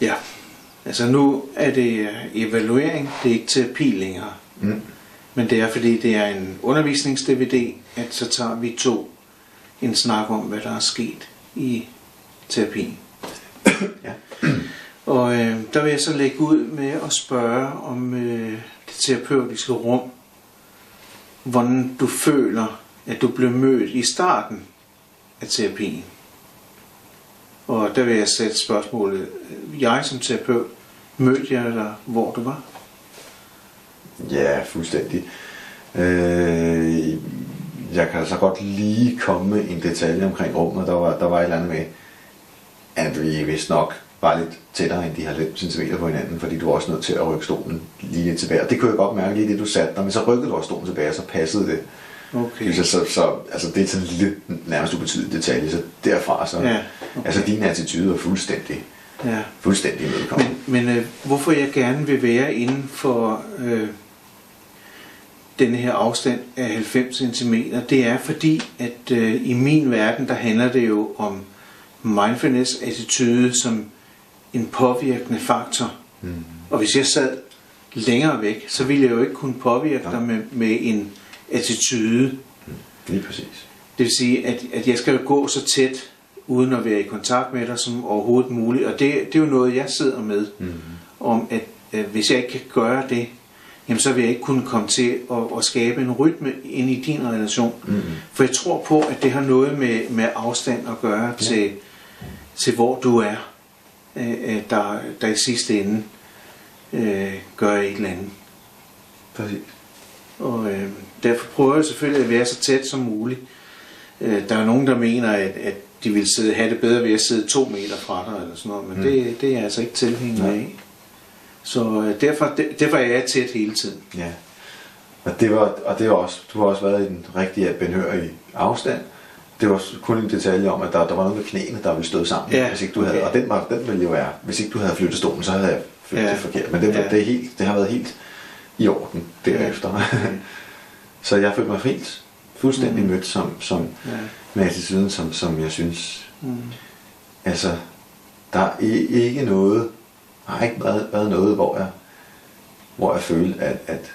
Ja, altså nu er det evaluering, det er ikke terapi længere. Men det er fordi det er en undervisnings-DVD, at så tager vi en snak om, hvad der er sket i terapien. Ja. Og der vil jeg så lægge ud med at spørge om det terapeutiske rum, hvordan du føler, at du blev mødt i starten af terapien. Og der vil jeg sætte spørgsmålet, jeg som terapeut, mødte jeg dig, hvor du var? Ja, fuldstændig. Jeg kan altså godt lige komme med en detalje omkring rummet. Der var et eller andet med, at vi vist nok var lidt tættere end de 90 cm på hinanden, fordi du var også nødt til at rykke stolen lige lidt tilbage. Og det kunne jeg godt mærke lige det, du satte dig, men så rykkede du også stolen tilbage, og så passede det. Okay. Så altså, det er sådan en lille, nærmest ubetydelig detalje, så derfra så... Ja, okay. Altså din attitude var fuldstændig imødekommende. Men hvorfor jeg gerne vil være inden for denne her afstand af 90 cm, det er fordi, at i min verden, der handler det jo om mindfulness-attitude som en påvirkende faktor. Og hvis jeg sad længere væk, så ville jeg jo ikke kunne påvirke dig med en attitude. Lige præcis. Det vil sige, at jeg skal jo gå så tæt, uden at være i kontakt med dig som overhovedet muligt. Og det er jo noget, jeg sidder med. Om at hvis jeg ikke kan gøre det, jamen så vil jeg ikke kunne komme til at skabe en rytme ind i din relation. For jeg tror på, at det har noget med afstand at gøre til hvor du er, der i sidste ende gør et eller andet. Præcis. Og derfor prøver jeg selvfølgelig at være så tæt som muligt. Der er nogen, der mener, at de vil have det bedre ved at sidde 2 meter fra dig, eller sådan noget, men det er jeg altså ikke tilhænger af. Så derfor er jeg tæt hele tiden. Ja. Og det var også, du har også været i den rigtige benhørige afstand. Det var kun en detalje om, at der var noget med knæene, der ville stå sammen, hvis ikke du havde, og den ville jo være, hvis ikke du havde flyttet stolen, så havde jeg flyttet det forkert. Men det har været helt i orden derefter. Så jeg følte mig fuldstændig mødt som med attituden, som jeg synes. Altså, der er ikke noget, der har ikke været noget, hvor jeg følte, at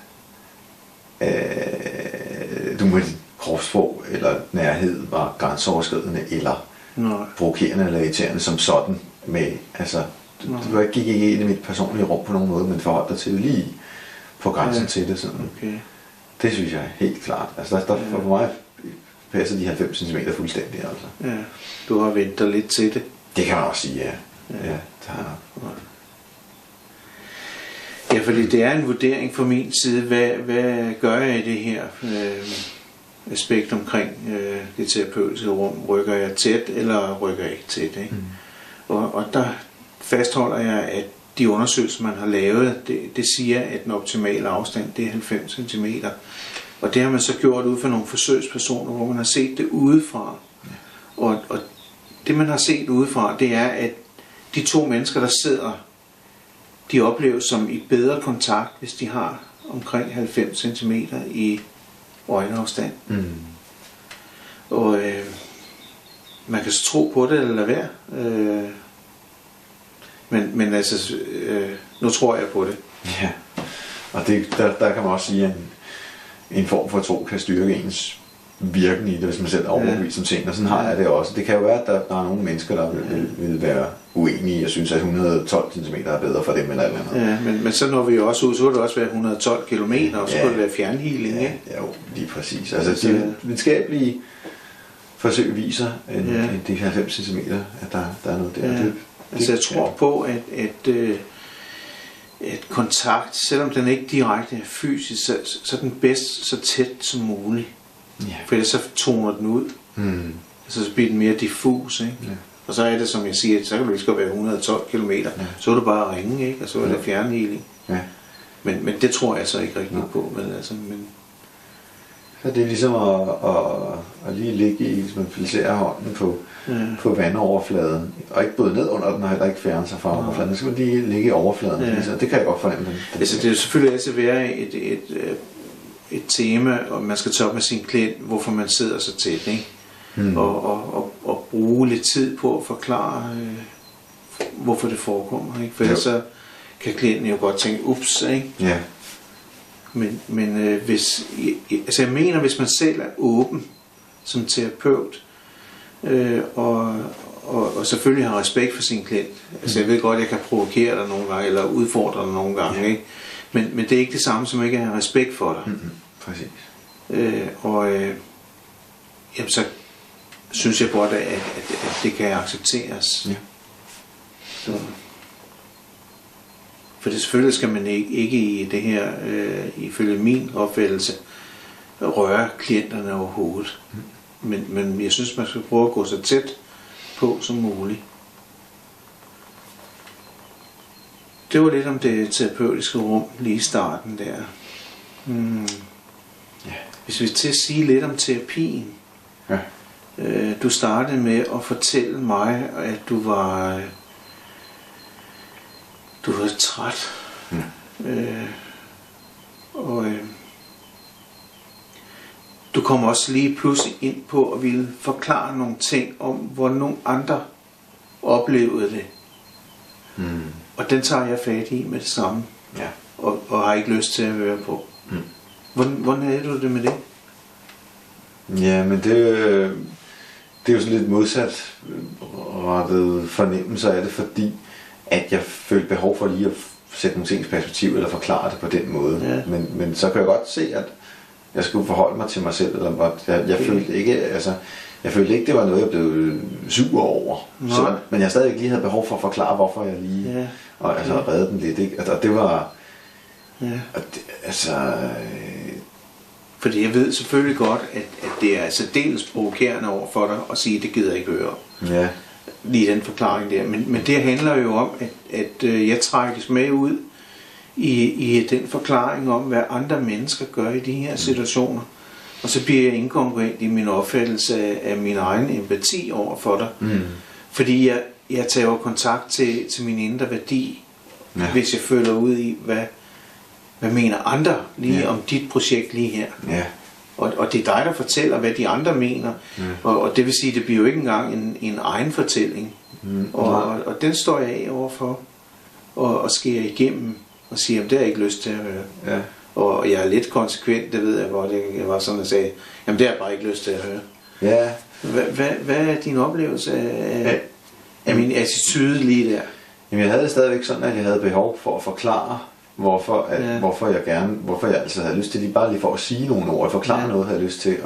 du med dit kropssprog eller nærhed var grænseoverskridende eller provokerende eller irriterende som sådan med, altså, du gik ikke ind i mit personlige rum på nogen måde, men forholdt dig til det lige på grænsen til det sådan. Okay. Det synes jeg helt klart. Altså for mig passer de 90 cm fuldstændig, altså. Ja, du har ventet dig lidt til det. Det kan man også sige, ja. Ja, fordi det er en vurdering fra min side. Hvad gør jeg i det her aspekt omkring det terapeutiske rum? Rykker jeg tæt, eller rykker jeg ikke tæt? Ikke? Og der fastholder jeg, at de undersøgelser, man har lavet, det siger, at den optimale afstand, det er 90 cm. Og det har man så gjort ud fra nogle forsøgspersoner, hvor man har set det udefra. Og det, man har set udefra, det er, at de 2 mennesker, der sidder, de opleves som i bedre kontakt, hvis de har omkring 90 cm i øjenafstand. Og man kan så tro på det eller lade være. Men altså, nu tror jeg på det. Ja, og der kan man også sige, at en form for tro kan styrke ens virken i det, hvis man selv er overbevist om ting, og sådan har jeg det også. Det kan jo være, at der er nogle mennesker, der vil være uenige og synes, at 112 cm er bedre for dem eller andet. Ja, men så når vi jo også ud, så vil det også være 112 km, og så kunne det være fjernhealing, ikke? Ja, jo, lige præcis. Altså, de videnskabelige forsøg viser, at de 90 cm, at der er noget der. Ja. Altså jeg tror på, at kontakt, selvom den ikke direkte er fysisk, så er den bedst så tæt som muligt. Ja. For ellers så toner den ud. Så bliver den mere diffus, ikke? Ja. Og så er det, som jeg siger, så kan det lige være 112 km. Så er det bare at ringe, ikke? Og så er det fjernhealing. Ja. Men det tror jeg så ikke rigtig på. Men så det er ligesom at lige ligge i, hvis man placerer hånden på vandoverfladen, og ikke både ned under den, og heller ikke fjerne sig fra overfladen. Så skal man lige ligge i overfladen. Det kan jeg godt fornemme. Altså, det er selvfølgelig altid være et tema, og man skal tage op med sin klient, hvorfor man sidder så tæt, ikke? Og bruge lidt tid på at hvorfor det forekommer, ikke? For ellers så kan klienten jo godt tænke, ups, ikke? Ja. Men altså jeg mener, hvis man selv er åben som terapeut, og selvfølgelig har respekt for sin klient. Altså jeg ved godt, at jeg kan provokere dig nogle gange, eller udfordre dig nogle gange, ikke? Men det er ikke det samme som ikke at have respekt for dig. Præcis. Jamen så synes jeg godt, at det kan accepteres. Ja. Så. For det selvfølgelig skal man ikke i det her, ifølge min opfattelse, røre klienterne overhovedet. Men jeg synes, man skal prøve at gå så tæt på som muligt. Det var lidt om det terapeutiske rum lige i starten der. Ja. Hvis vi til at sige lidt om terapien. Ja. Du startede med at fortælle mig, at du var træt. Du kom også lige pludselig ind på at ville forklare nogle ting om, hvor nogle andre oplevede det. Og den tager jeg fat i med det samme. Ja. Og har ikke lyst til at høre på. Hvordan er du det med det? Ja, men det er jo sådan lidt modsat rettet fornemmelse af det, fordi at jeg følte behov for lige at sætte nogle ting i perspektiv, eller forklare det på den måde. Ja. Men så kan jeg godt se, at jeg skulle forholde mig til mig selv, eller jeg følte ikke, altså, jeg følte ikke, det var noget, jeg blev sur over. Men jeg stadig lige havde behov for at forklare, hvorfor jeg lige, og altså redde den lidt, ikke? Og det var, fordi jeg ved selvfølgelig godt, at det er særdeles provokerende over for dig at sige, at det gider jeg ikke høre. Ja. Lige den forklaring der. Men det handler jo om, at jeg trækkes med ud i den forklaring om, hvad andre mennesker gør i de her situationer. Og så bliver jeg inkongruent i min opfattelse af min egen empati over for dig. Fordi jeg tager kontakt til min indre værdi, hvis jeg føler ud i, hvad mener andre lige om dit projekt lige her. Ja. Og det er dig, der fortæller, hvad de andre mener. Og det vil sige, det bliver jo ikke engang en egen fortælling. Og den står jeg af overfor. Og skærer igennem og siger, at det har jeg ikke lyst til at høre. Ja. Og jeg er lidt konsekvent, det ved jeg, hvor det var sådan, at sagde, jamen det har jeg bare ikke lyst til at høre. Ja. Hvad er din oplevelse af min attitude lige der? Jamen jeg havde det stadigvæk sådan, at jeg havde behov for at forklare, hvorfor jeg altså havde lyst til, bare lige for at sige nogle ord, og forklare noget, havde jeg lyst til.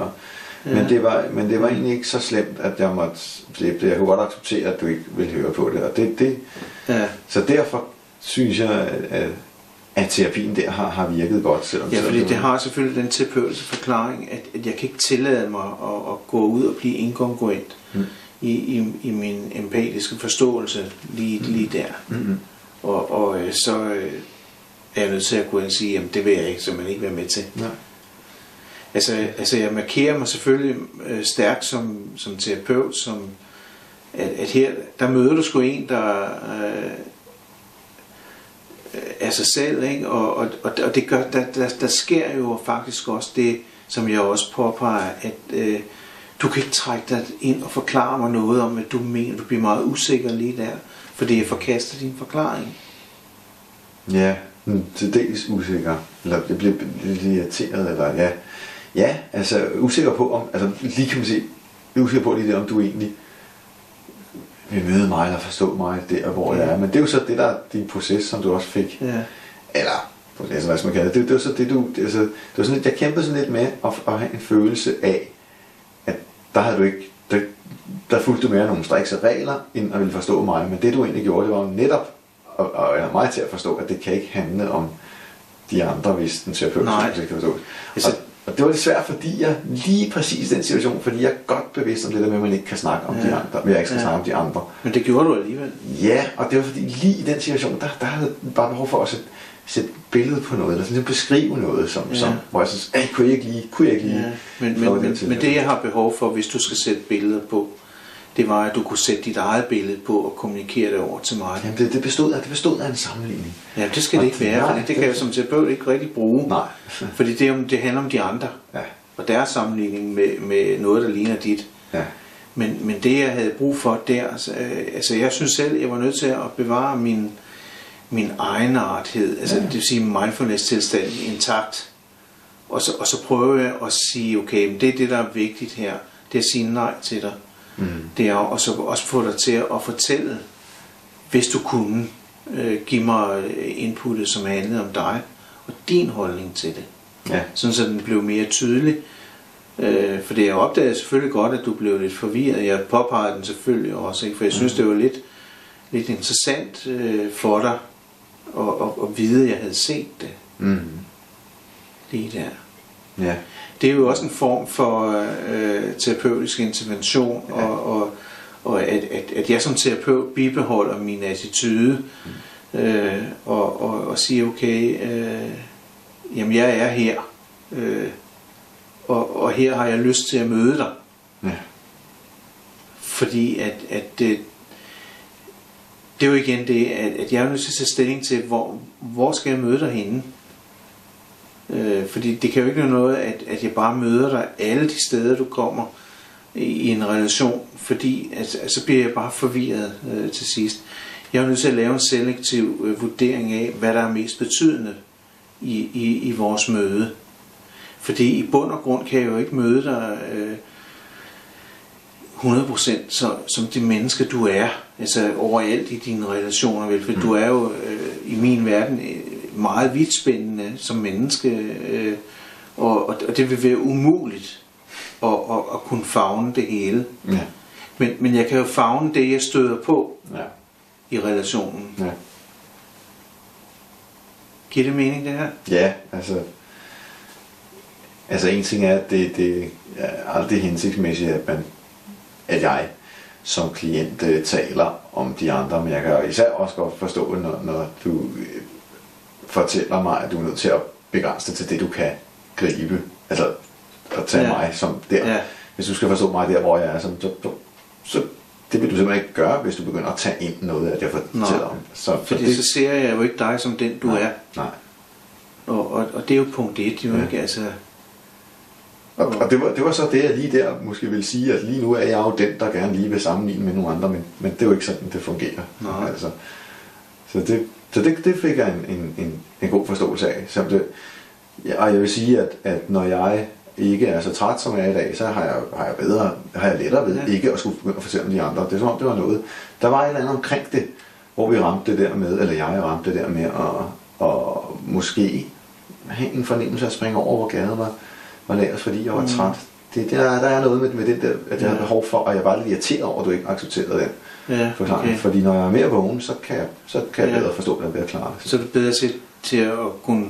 Men det var egentlig ikke så slemt, at jeg måtte slippe det. Jeg kunne godt acceptere, at du ikke ville høre på det. Og så derfor synes jeg, at terapien der har virket godt. Fordi det har selvfølgelig den terapeutiske forklaring, at jeg kan ikke tillade mig at gå ud og blive inkongruent i min empatiske forståelse lige der. Og så er jeg nødt til at gå ind og sige, jamen det vil jeg ikke, simpelthen ikke være med til. Nej. Altså jeg markerer mig selvfølgelig stærkt som terapeut, som at her, der møder du sgu en, der er sig selv, ikke? Og det gør, der sker jo faktisk også det, som jeg også påpeger, at du kan ikke trække dig ind og forklare mig noget om, hvad du mener. Du bliver meget usikker lige der, fordi jeg forkaster din forklaring. Ja, til dels usikker, eller jeg bliver lidt irriteret, eller ja, altså usikker på om, altså lige kan man sige, usikker på lige det, om du egentlig vil møde mig, eller forstå mig der, hvor jeg er, men det er jo så det, der er din proces, som du også fik, eller proces, hvad man kalder det, det var så det, det var sådan lidt, jeg kæmpede sådan lidt med at have en følelse af, at der havde du ikke, der fulgte du mere nogle strikse regler, end at ville forstå mig, men det du egentlig gjorde, det var netop og jeg har mig til at forstå, at det kan ikke handle om de andre, hvis den terapeut ikke kan forstå. Og det var lidt svært, fordi jeg lige præcis i den situation, fordi jeg er godt bevidst om det der med, at man ikke kan snakke om de andre, men jeg ikke skal snakke om de andre. Men det gjorde du alligevel. Ja, og det var fordi lige i den situation, der havde jeg bare behov for at sætte billedet på noget, eller sådan beskrive noget, som hvor jeg synes, kunne jeg ikke lige. Men det jeg har behov for, hvis du skal sætte billeder på, det var, at du kunne sætte dit eget billede på og kommunikere det over til mig. Jamen det bestod af en sammenligning. Ja, det skal det ikke være, for det kan jeg som terapeut ikke rigtig bruge. Nej. Fordi det handler om de andre. Ja. Og deres sammenligning med noget, der ligner dit. Ja. Men det jeg havde brug for der, altså jeg synes selv, jeg var nødt til at bevare min egenarthed, altså det vil sige mindfulness-tilstand intakt. Og så prøve jeg at sige, okay, men det er det, der er vigtigt her, det er at sige nej til dig. Det er også få dig til at fortælle, hvis du kunne, give mig inputtet, som handlede om dig, og din holdning til det. Ja. Sådan så den blev mere tydelig. For det jeg opdagede selvfølgelig godt, at du blev lidt forvirret. Jeg påpegede den selvfølgelig også, ikke? For jeg synes, det var lidt interessant for dig at vide, at jeg havde set det. Lige der. Ja. Det er jo også en form for terapeutisk intervention, og at jeg som terapeut bibeholder min attitude, og siger, okay, jamen jeg er her, og her har jeg lyst til at møde dig. Ja. Fordi at det er jo igen det, at jeg er nødt til at tage stilling til, hvor skal jeg møde dig henne. Fordi det kan jo ikke være noget, at jeg bare møder dig alle de steder, du kommer i en relation, fordi så bliver jeg bare forvirret til sidst. Jeg er nødt til at lave en selektiv vurdering af, hvad der er mest betydende i vores møde. Fordi i bund og grund kan jeg jo ikke møde dig 100% som det menneske du er, altså overalt i dine relationer, vel? For du er jo i min verden meget vidtspændende som menneske, og det vil være umuligt at kunne favne det hele. Ja. Men jeg kan jo favne det, jeg støder på i relationen. Ja. Giver det mening, det her? Ja, altså en ting er, at det er aldrig hensigtsmæssigt, at jeg som klient taler om de andre, men jeg kan især også godt forstå, når du fortæller mig, at du er nødt til at begrænse det til det, du kan gribe, altså at tage mig som der. Ja. Hvis du skal forstå mig der, hvor jeg er, så det vil du simpelthen ikke gøre, hvis du begynder at tage ind noget af det, jeg fortæller om. Fordi så ser jeg jo ikke dig som den, du er. Nej. Og det er jo punkt 1, jo ikke, altså. Og det var så det, jeg lige der måske vil sige, at lige nu er jeg jo den, der gerne lige vil sammenligne med nogle andre, men det er jo ikke sådan, det fungerer. Altså. Så det fik jeg en god forståelse af. Og jeg vil sige, at når jeg ikke er så træt som jeg er i dag, så har jeg lettere ved ikke at skulle begynde at fortælle om de andre. Det er som om det var noget. Der var et eller andet omkring det, hvor vi ramte det der med, eller jeg ramte det der med at måske have en fornemmelse af at springe over, hvor gaden var lavest, fordi jeg var træt. Der er noget med det der, at jeg har behov for, og jeg var lidt irriteret over, at du ikke accepterede den. Ja, okay. Fordi når jeg er mere vågen, så kan jeg bedre forstå det og bedre klare det. Så er du bedre til at kunne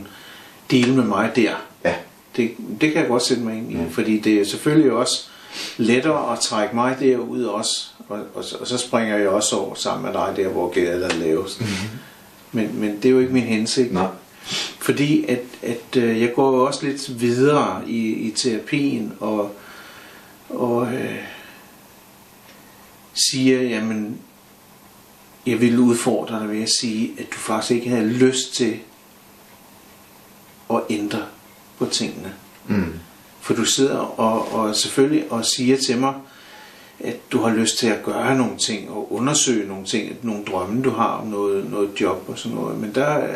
dele med mig der. Ja. Det kan jeg godt sætte mig ind i, fordi det er selvfølgelig også lettere at trække mig derud også, og så springer jeg også over sammen med dig der, hvor gaden er lavest. Men det er jo ikke min hensigt. Nej. Fordi at jeg går jo også lidt videre i terapien og siger, jamen, jeg vil udfordre dig ved at sige, at du faktisk ikke havde lyst til at ændre på tingene. For du sidder og selvfølgelig og siger til mig, at du har lyst til at gøre nogle ting og undersøge nogle ting, nogle drømme du har om noget job og sådan noget. Men der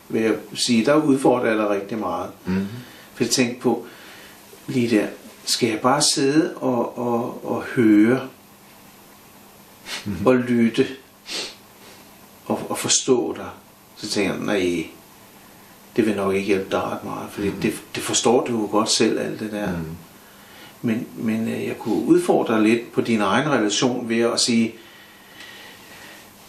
vil jeg sige, der udfordrer jeg dig rigtig meget. For jeg tænkte på lige der, skal jeg bare sidde og høre og lytte og forstå dig? Så tænker jeg, nej, det vil nok ikke hjælpe dig ret meget, for det forstår du jo godt selv, alt det der. Men jeg kunne udfordre lidt på din egen relation ved at sige,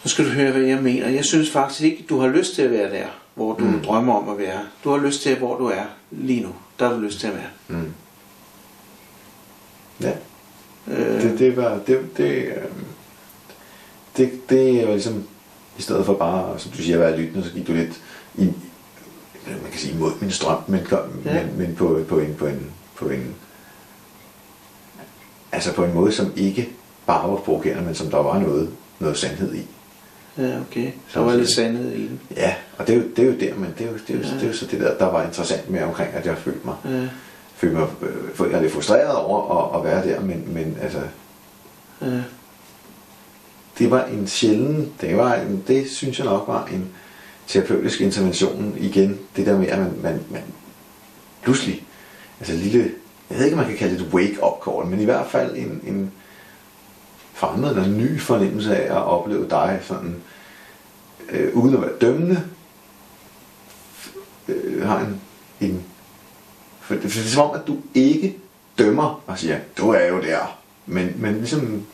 nu skal du høre, hvad jeg mener. Jeg synes faktisk ikke, du har lyst til at være der, hvor du drømmer om at være. Du har lyst til, hvor du er lige nu. Der har du lyst til at være. Ja. Det var ligesom, i stedet for bare, som du siger, at være lyttende, så gik du lidt i, man kan sige, imod min strøm, men på en måde, som ikke bare var provokerende, men som der var noget sandhed i. Ja, okay. Der var lidt sandhed i den. Ja, og det er jo der, men det er jo så det der var interessant med omkring, at jeg følte mig jeg er lidt frustreret over at være der, men altså, Det var en sjælden, det synes jeg nok var en terapeutisk intervention igen. Det der med, at man pludselig, altså lille, jeg ved ikke, om man kan kalde det et wake-up call, men i hvert fald en fremmed eller ny fornemmelse af at opleve dig sådan, uden at være dømmende, har for det er som om, at du ikke dømmer og siger, du er jo der, men ligesom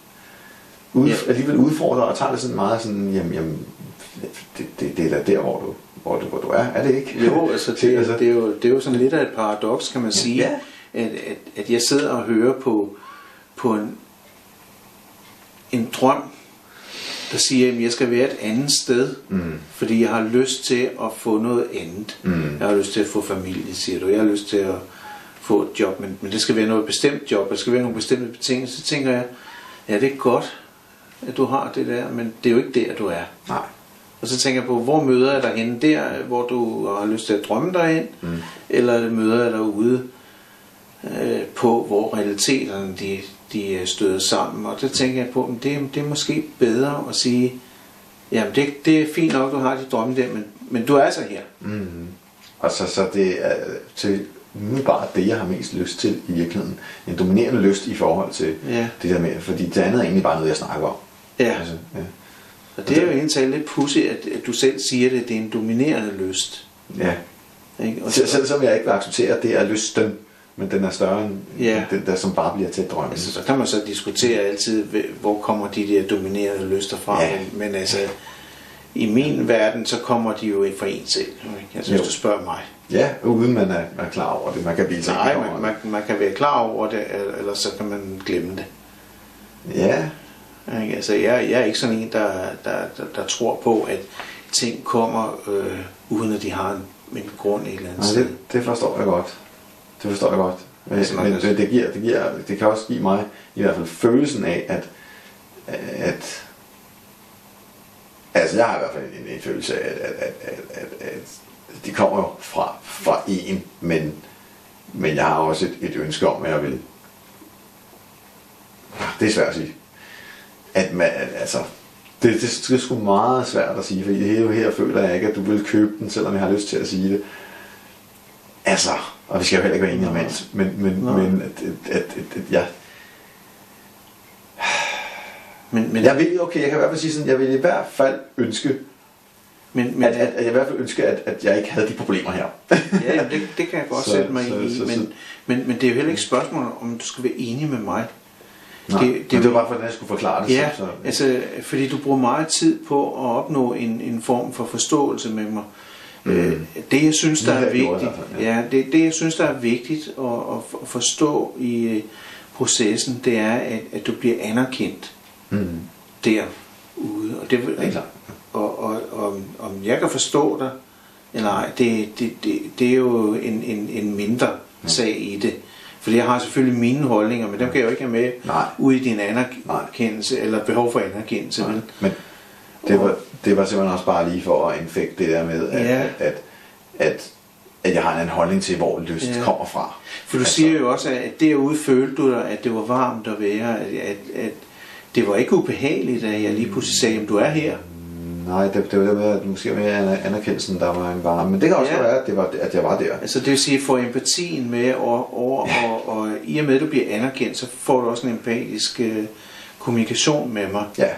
alligevel udfordrer og tager det sådan meget sådan, jamen det er da der, hvor du er det ikke? Jo, altså det er jo sådan lidt af et paradoks, kan man sige, at jeg sidder og hører på en drøm, der siger, at jeg skal være et andet sted, fordi jeg har lyst til at få noget andet. Jeg har lyst til at få familie, siger du. Jeg har lyst til at få et job, men det skal være noget bestemt job, der skal være nogle bestemte betingelser. Så tænker jeg, ja, det er godt, at du har det der, men det er jo ikke der, du er. Nej. Og så tænker jeg på, hvor møder jeg dig henne der, hvor du har lyst til at drømme dig ind, eller møder jeg dig ude på, hvor realiteterne de støder sammen. Og det tænker jeg på, at det er måske bedre at sige, jamen det er fint nok, du har de drømme der, men du er altså her. Og så det er til umiddelbart det, jeg har mest lyst til i virkeligheden. En dominerende lyst i forhold til det der med, fordi det andet er egentlig bare noget, jeg snakker om. Ja. Altså, og det er jo egentlig lidt pudsigt, at du selv siger det er en dominerende lyst. Ja. Ikke? Og selv som jeg ikke vil acceptere, at det er lysten, men den er større end den der, som bare bliver til at drømme. Altså, så kan man så diskutere altid, hvor kommer de der dominerende lyster fra, men altså, i min verden, så kommer de jo fra en selv, ikke? Altså, hvis du spørger mig. Ja, uden man er klar over det. Man kan blive man kan være klar over det, eller så kan man glemme det. Ja. Altså, jeg er ikke sådan en, der tror på, at ting kommer, uden at de har en grund et eller andet sted. Det forstår jeg godt. Men det kan også give mig i hvert fald følelsen af, at altså jeg har i hvert fald en følelse af, at de kommer jo fra en, men jeg har også et ønske om, at jeg vil, det er svært at sige, at man, altså det er sgu meget svært at sige, fordi her føler jeg ikke, at du vil købe den, selvom jeg har lyst til at sige det. Altså, og vi skal jo heller ikke være enige om alt, men jeg vil, okay, jeg kan i hvert fald sige sådan, jeg vil i hvert fald ønske, at jeg i hvert fald ønske, at jeg ikke havde de problemer her. Ja, det kan jeg godt sætte mig ind i, men det er jo heller ikke et spørgsmål, om du skal være enig med mig. Nej, det var bare for, at jeg skulle forklare det. Ja, altså, fordi du bruger meget tid på at opnå en form for forståelse med mig. Det jeg synes der er vigtigt, det jeg synes der er vigtigt at forstå i processen, det er at du bliver anerkendt derude, og det er klart. Og om jeg kan forstå dig eller ej, det er jo en mindre sag i det. Fordi jeg har selvfølgelig mine holdninger, men dem kan jeg jo ikke have med ude i din anerkendelse eller behov for anerkendelse. Men det var simpelthen også bare lige for at infekte det der med, at jeg har en holdning til, hvor lyst kommer fra. For du siger jo også, at derude følte du dig, at det var varmt at være, at det var ikke ubehageligt, at jeg lige pludselig sagde, at du er her. Nej, det var det med, at måske mere anerkendelsen, der var en varme. Men det kan også være, at jeg var der. Altså det vil sige, at få empatien med, og i og med, at du bliver anerkendt, så får du også en empatisk kommunikation med mig. Ja.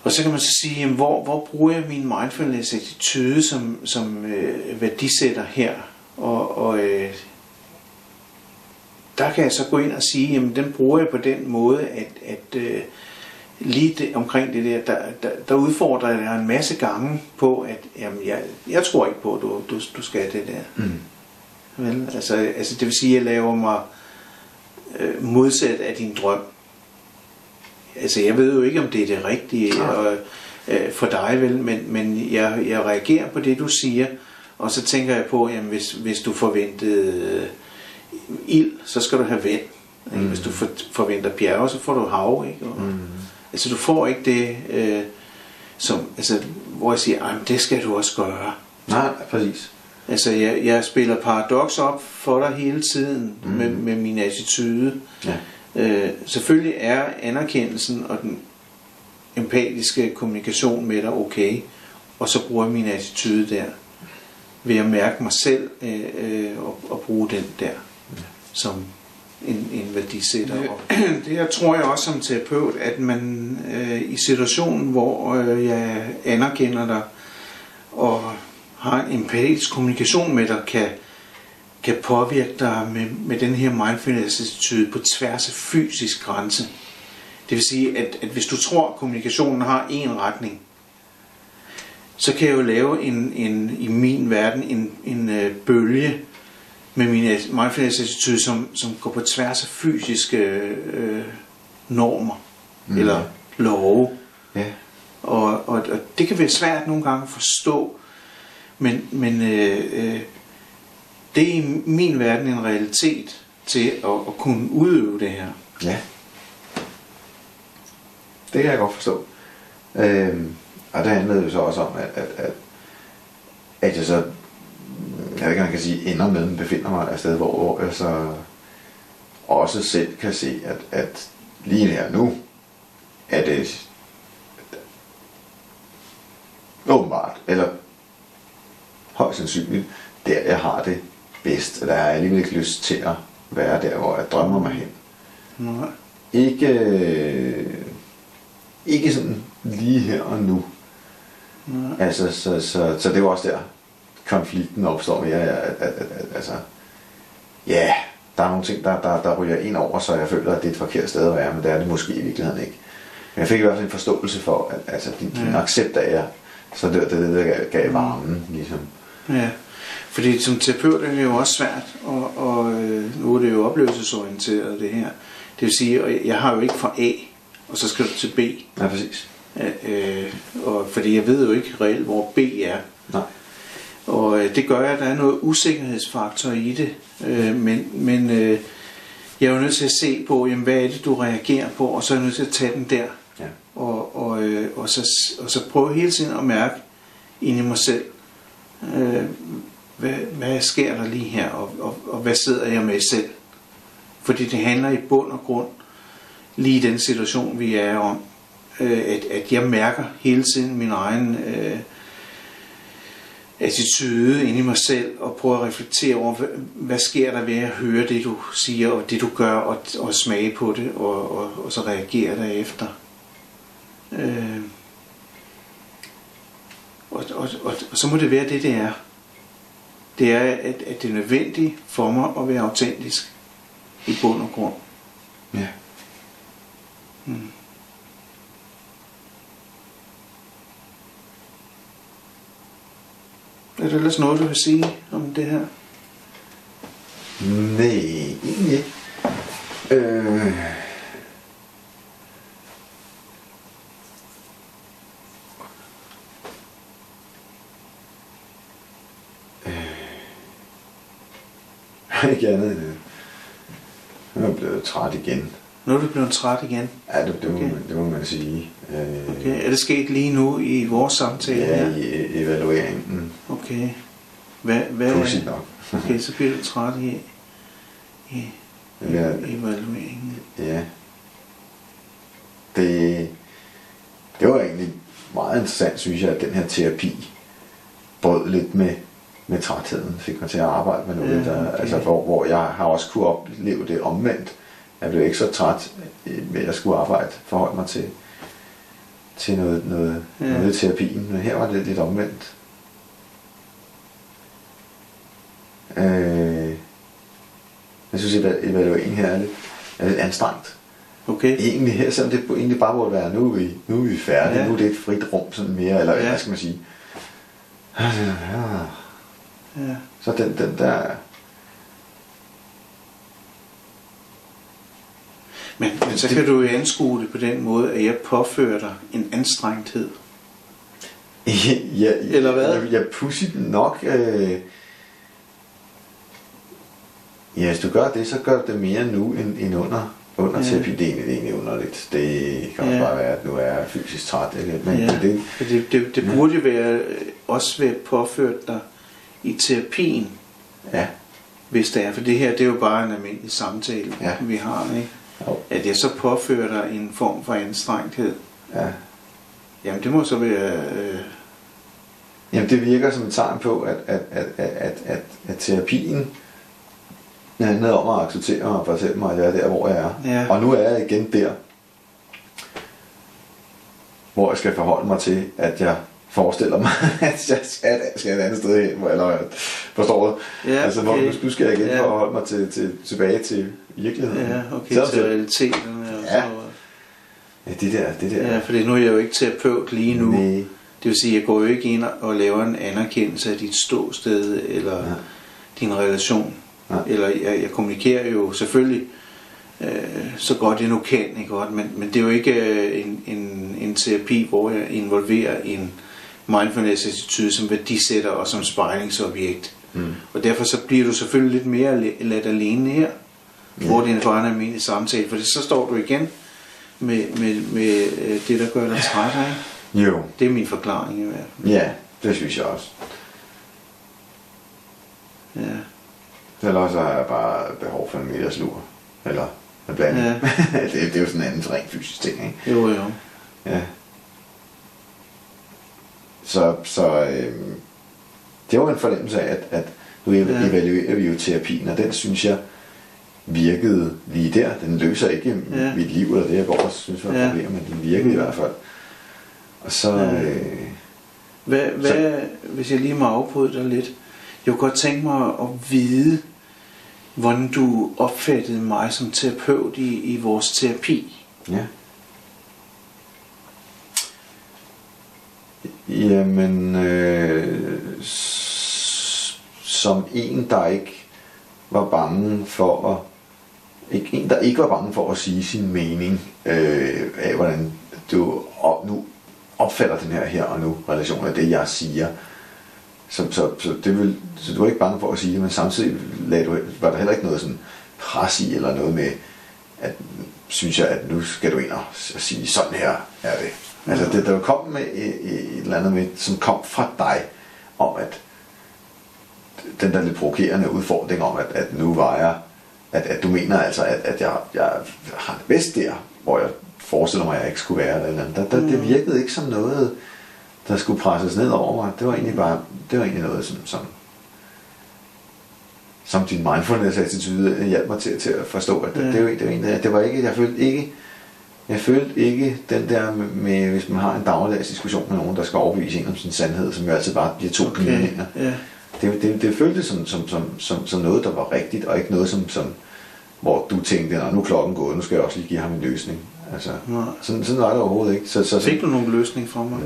Og så kan man så sige, jamen, hvor bruger jeg min mindfulness-attitude som værdisætter her? Og der kan jeg så gå ind og sige, jamen den bruger jeg på den måde, at lige omkring det der udfordrer jeg en masse gange på, at jamen, jeg tror ikke på, at du skal det der. Vel? Altså det vil sige, at jeg laver mig modsat af din drøm. Altså jeg ved jo ikke, om det er det rigtige for dig, vel, men jeg reagerer på det, du siger, og så tænker jeg på, jamen hvis du forventede ild, så skal du have vand. Hvis du forventer bjerge, så får du hav, ikke? Altså du får ikke det, hvor jeg siger, det skal du også gøre. Nej, præcis. Altså jeg spiller paradoks op for dig hele tiden med min attitude. Selvfølgelig er anerkendelsen og den empatiske kommunikation med dig okay, og så bruger jeg min attitude der, ved at mærke mig selv og bruge den der som en værdisætter. Det her tror jeg også som terapeut, at man i situationen, hvor jeg anerkender dig og har en empatisk kommunikation med dig, kan påvirke dig med den her mindfulness-attitude på tværs af fysisk grænse. Det vil sige, at hvis du tror, at kommunikationen har en retning, så kan jeg jo lave i min verden en bølge med min mindfulness-attitude, som går på tværs af fysiske normer eller love. Ja. Og det kan være svært nogle gange at forstå, men det er i min verden en realitet til at kunne udøve det her. Ja. Det kan jeg godt forstå. Og det handlede jo så også om, at jeg så, jeg ved ikke, man kan sige, ender med, befinder mig et sted, hvor jeg så også selv kan se, at lige her nu, er det åbenbart, eller højst sandsynligt, der jeg har det bedst. Der er jeg alligevel ikke lyst til at være der, hvor jeg drømmer mig hen. Nej. Ikke sådan lige her og nu. Nej. Altså, så det er jo også der, konflikten opstår med, altså, ja, der er nogle ting, der ryger ind over, så jeg føler, at det er et forkert sted at være, men det er det måske i virkeligheden ikke. Men jeg fik i hvert fald en forståelse for, at altså, din accept af jer, så det der gav varmen, ligesom. Ja, fordi som terapeut er det jo også svært, og nu er det jo oplevelsesorienteret det her. Det vil sige, at jeg har jo ikke fra A, og så skal du til B. Ja, præcis. Og fordi jeg ved jo ikke reelt, hvor B er. Nej. Og det gør, at der er noget usikkerhedsfaktor i det. Men jeg er jo nødt til at se på, jamen, hvad er det, du reagerer på, og så er jeg nødt til at tage den der. Ja. Og så prøve hele tiden at mærke ind i mig selv, hvad sker der lige her, og hvad sidder jeg med selv. Fordi det handler i bund og grund, lige i den situation, vi er om, at jeg mærker hele tiden min egen attitude inde i mig selv, og prøver at reflektere over, hvad sker der ved at høre det, du siger, og det, du gør, og smage på det, og så reagere derefter. Og så må det være det er. Det er, at det er nødvendigt for mig at være autentisk i bund og grund. Ja. Er der ellers noget, du vil sige om det her? Nej, egentlig ikke. Ikke andet end nu er jeg blevet træt igen. Nu er du blevet træt igen? Ja, det må man sige. Okay. Er det sket lige nu i vores samtale her? Ja, i evalueringen. Okay. Hvad Pudsigt nok. Okay, så bliver du træt i evalueringen. Ja. Det var egentlig meget interessant, synes jeg, at den her terapi brød lidt med trætheden, fik mig til at arbejde med noget, der, okay. Altså, hvor jeg har også kunne opleve det omvendt. Jeg blev ikke så træt med, at jeg skulle forholde mig til noget i terapien, men her var det lidt omvendt. Jeg synes, at evalueringen her er lidt anstrengt. Okay. Egentlig her, selvom det egentlig bare burde være, nu er vi færdige, nu er det et frit rum sådan mere, eller hvad skal man sige. Ja. Så den der... Men så kan du jo anskue det på den måde, at jeg påfører dig en anstrengthed. Ja, eller hvad? Jeg pudsigt nok... Ja, hvis du gør det, så gør det mere nu end under terapi. Det er egentlig underligt. Det kan også bare være, at nu er jeg fysisk træt. Men det burde jo også være påført dig i terapien. Ja. Hvis det er, for det her, det er jo bare en almindelig samtale, vi har, ikke? Jo. at jeg så påfører dig en form for anstrengthed. Ja. Jamen det må så være... Jamen det virker som et tegn på, at terapien handler om at acceptere og fortælle mig, at jeg er der, hvor jeg er. Ja. Og nu er jeg igen der, hvor jeg skal forholde mig til, at jeg forestiller mig, at jeg skal et andet sted hen, eller forstår du? Ja, altså, okay. Nu skal jeg igen forholde mig tilbage til virkeligheden. Ja, okay, til realiteten. Ja. Ja, det der. Ja, for nu er jeg jo ikke terapeut lige nu. Nej. Det vil sige, at jeg går jo ikke ind og laver en anerkendelse af dit ståsted, eller din relation. Ja. Eller jeg kommunikerer jo selvfølgelig så godt jeg nu kan, ikke godt? Men det er jo ikke en terapi, hvor jeg involverer en mindfulness-attitude som værdisætter og som spejlingsobjekt. Og derfor så bliver du selvfølgelig lidt mere ladt alene her, hvor det er bare en almindelig samtale, for så står du igen med det, der gør dig træt af. Jo. Det er min forklaring i hvert fald. Ja, det synes jeg også. Ja. Eller så har jeg bare behov for en middagslur. Eller en blanding. Ja. det er jo sådan en anden rent fysisk ting, ikke? Jo. Ja. Så det var en fornemmelse af, at nu evaluerer vi jo terapien, og den synes jeg virkede lige der. Den løser ikke mit liv, eller det jeg går og synes var et problem, men den virkede i hvert fald. Og så... Hvis jeg lige må afbryde dig lidt. Jeg kunne godt tænke mig at vide, hvordan du opfattede mig som terapeut i vores terapi. Ja. Jamen, som en, der ikke var bange for der ikke var bange for at sige sin mening af, hvordan du nu opfatter den her og nu relation af det, jeg siger. Så du var ikke bange for at sige det, men samtidig var der heller ikke noget sådan pres i, eller noget med, at synes jeg, at nu skal du ind og sige, sådan her er det. Altså det der kom med et eller andet med, som kom fra dig, om at den der lidt provokerende udfordring om, at nu var jeg, at du mener altså, at jeg har det bedst der, hvor jeg forestiller mig, at jeg ikke skulle være eller andet. Det virkede ikke som noget, der skulle presses ned over mig. Det var egentlig noget, som din mindfulness-attitude hjalp mig til at forstå, at det var ikke, jeg følte ikke den der med, hvis man har en dagligdags diskussion med nogen, der skal overbevise en om sin sandhed, som jo altid bare bliver to meninger. Det føltes som noget, der var rigtigt, og ikke noget hvor du tænkte, nu er klokken gået, nu skal jeg også lige give ham en løsning. Altså, sådan var det overhovedet ikke. Så fik du nogen løsning fra mig?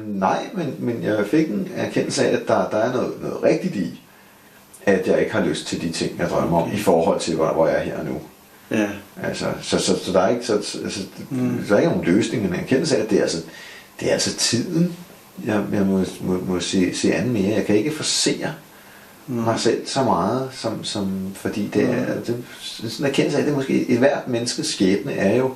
Nej, men jeg fik en erkendelse af, at der er noget rigtigt i, at jeg ikke har lyst til de ting, jeg drømmer om, i forhold til, hvor jeg er her nu. Ja. Altså, så der er ikke, der er ikke nogen løsning, men en erkendelse af, at det er altså tiden, jeg må se an mere. Jeg kan ikke forsere mig selv så meget, fordi det er sådan en erkendelse af, at det måske et hvert menneskes skæbne er jo,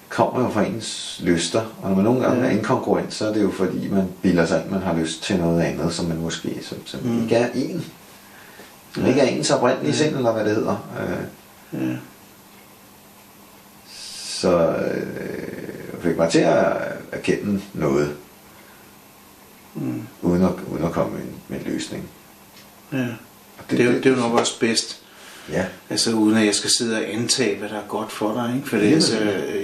kommer jo fra ens lyster, og når man nogle gange er inkongruent, så er det jo fordi, man bilder sig ind, man har lyst til noget andet, som man måske, som ikke er en. Som ikke er ens oprindelige sind, eller hvad det hedder. Så fik mig til at erkende noget, uden at komme med en løsning. Ja. Det er jo nok også bedst. Ja. Altså uden at jeg skal sidde og antage, hvad der er godt for dig, ikke? For det, altså,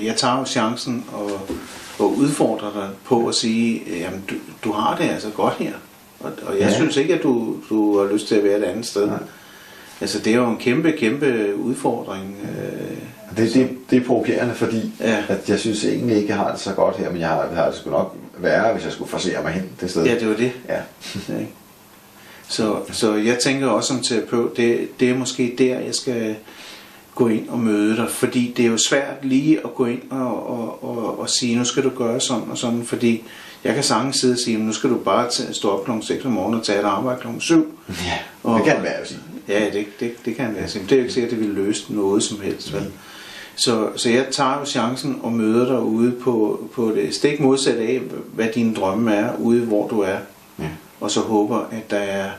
jeg tager jo chancen og udfordrer dig på at sige, jamen du har det altså godt her. Og jeg synes ikke, at du har lyst til at være et andet sted. Nej. Altså det er jo en kæmpe udfordring. Det er provokerende, fordi at jeg synes egentlig ikke, jeg har det så godt her, men jeg har det sgu nok værre, hvis jeg skulle forsere mig hen det sted. Ja, det var det. Ja. Så jeg tænker også som terapeut, det er måske der, jeg skal gå ind og møde dig, fordi det er jo svært lige at gå ind og sige, nu skal du gøre sådan og sådan, fordi jeg kan sagtens sidde og sige, nu skal du bare stå op kl. 6 om morgenen og tage et arbejde kl. 7. Ja, det kan være at sige. Ja, det kan være at sige. Det er jo ikke sikkert, at det vil løse noget som helst, vel? Så jeg tager jo chancen og møder dig ude på det stik modsat af, hvad dine drømme er, ude hvor du er. Ja. Og så håber, at der er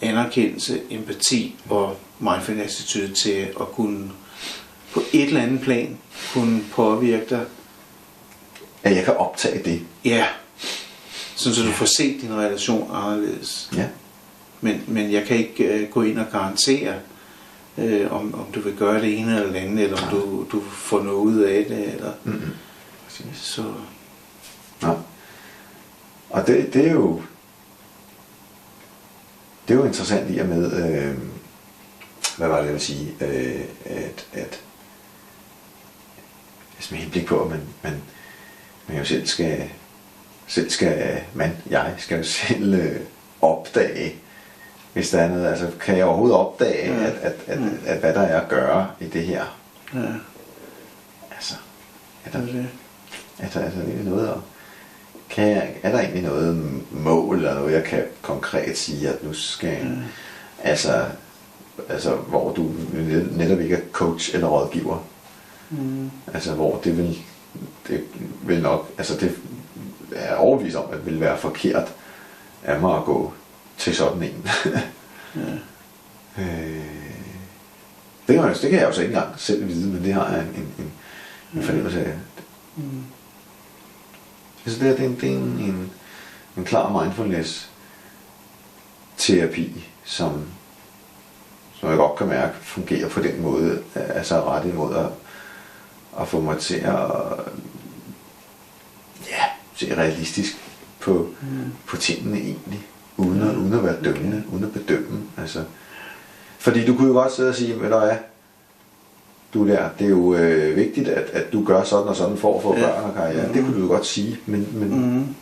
anerkendelse, empati og mindful attitude til at kunne på et eller andet plan kunne påvirke dig. At jeg kan optage det. Ja. Sådan så du får set din relation anderledes. Ja. Men jeg kan ikke gå ind og garantere, om du vil gøre det ene eller det andet, eller om du får noget ud af det. Eller. Så. Ja. Og det er jo interessant i og med, hvad var det jeg vil sige, at med henblik på, at man jo selv skal jeg skal jo selv opdage, hvis der er noget, altså kan jeg overhovedet opdage, at hvad der er at gøre i det her. Ja. Altså, er der egentlig noget, er der egentlig noget mål, eller noget, jeg kan konkret sige, at nu skal, altså hvor du netop ikke er coach eller rådgiver. Altså, hvor det vil nok, altså det er overbevist om, at det vil være forkert af mig at gå til sådan en. Det kan jeg jo så ikke engang selv vide, men det har jeg en fornemmelse af. Så det er en klar mindfulness terapi, som jeg godt kan mærke fungerer på den måde, altså ret imod at få mig til at se realistisk på tingene egentlig, uden at være dømmende, uden at bedømme. Altså. Fordi du kunne jo godt sidde og sige, ved du hvad, det er jo vigtigt, at du gør sådan og sådan for at få børn og karriere. Det kunne du jo godt sige, men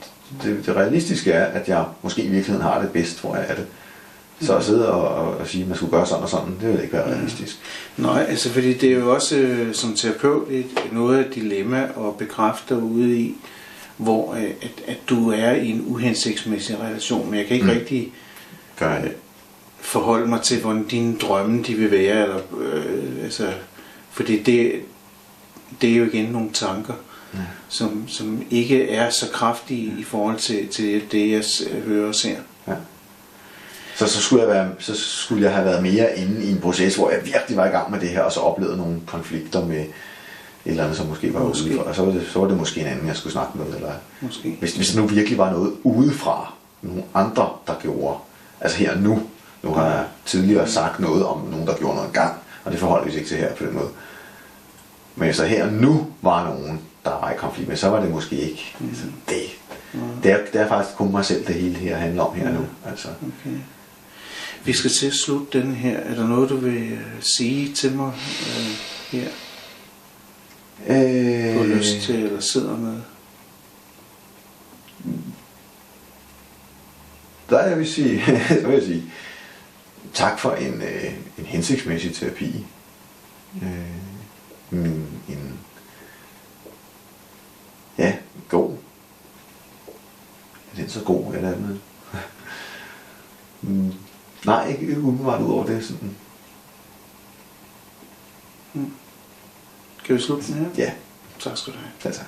det realistiske er, at jeg måske i virkeligheden har det bedst, hvor jeg er det. Så at sidde og sige, at man skulle gøre sådan og sådan, det vil ikke være realistisk. Nej, altså fordi det er jo også som terapeut noget af dilemma og bekræfter ude i, hvor at du er i en uhensigtsmæssig relation, men jeg kan ikke rigtig forholde mig til, hvordan dine drømme de vil være, eller, altså, fordi det er jo igen nogle tanker, som ikke er så kraftige i forhold til det, jeg hører og ser. Ja. Så skulle jeg have været mere inde i en proces, hvor jeg virkelig var i gang med det her, og så oplevede nogle konflikter med et eller andet, som måske var udefra. Og så var det måske en anden, jeg skulle snakke med. Eller hvis det nu virkelig var noget udefra, nogle andre, der gjorde. Altså her nu har jeg tidligere sagt noget om nogen, der gjorde noget engang, og det forholder vi sig ikke til her på den måde. Men hvis der her nu var nogen, der var i konflikt med, så var det måske ikke. Altså, det er faktisk kun mig selv, det hele her handler om her nu. Altså. Okay. Vi skal til at slutte den her. Er der noget, du vil sige til mig her? Du har lyst til, eller sidder med? Der vil jeg sige tak for en hensigtsmæssig terapi. God. Er den så god, eller andet? Nej, ikke umiddelbart ud over det. Sådan. Kan vi slutte den her? Ja. Tak skal du have. Tak.